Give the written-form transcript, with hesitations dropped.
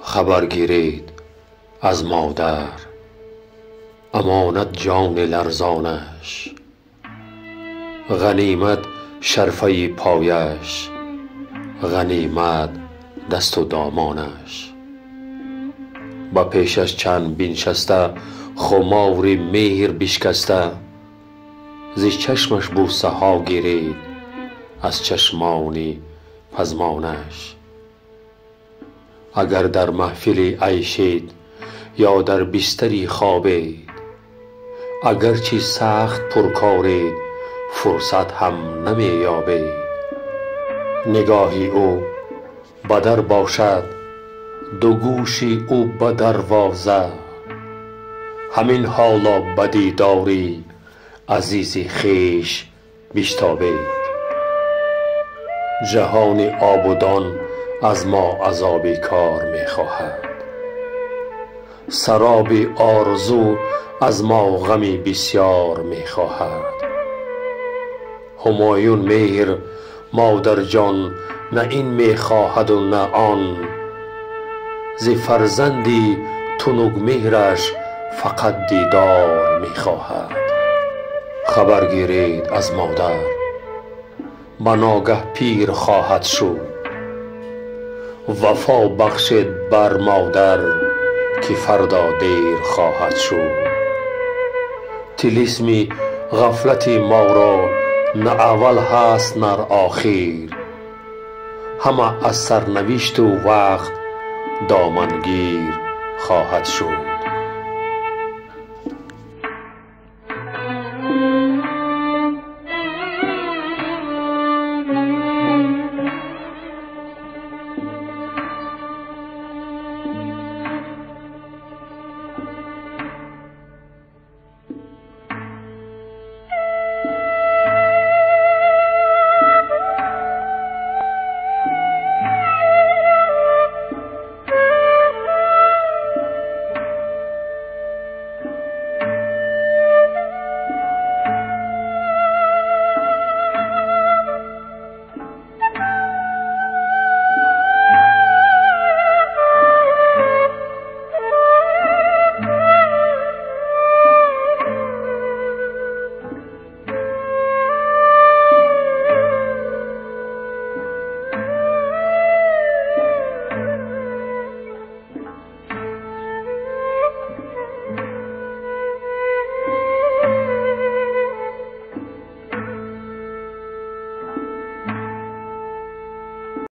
خبر گیرید از مادر، امانت جان لرزانش، غنیمت شرفه پایش، غنیمت دست و دامانش. با پیشش چند بنشسته، خمار مهر بشکسته، ز چشمش بوسه ها گیرید از چشمان پزمانش. اگر در محفلی عیشید یا در بستری خوابید، اگرچه سخت پرکارید فرصت هم نمی یابید. نگاهی او به در باشد، دو گوشی او به دروازه، همین حالا به دیداری عزیز خویش بشتابید. جهان آبدان از ما عذاب کار می خواهد، سراب آرزو از ما غمی بسیار می خواهد. همایون مهر مادر جان نه این می خواهد و نه آن، ز فرزندی تنک مهرش فقط دیدار می خواهد. خبر گیرید از مادر، به ناگه پیر خواهد شد، وفا بخشید بر مادر که فردا دیر خواهد شد. طلسم غفلت ما را نه اول هست نه آخر، همه از سرنوشت و وقت دامنگیر خواهد شد.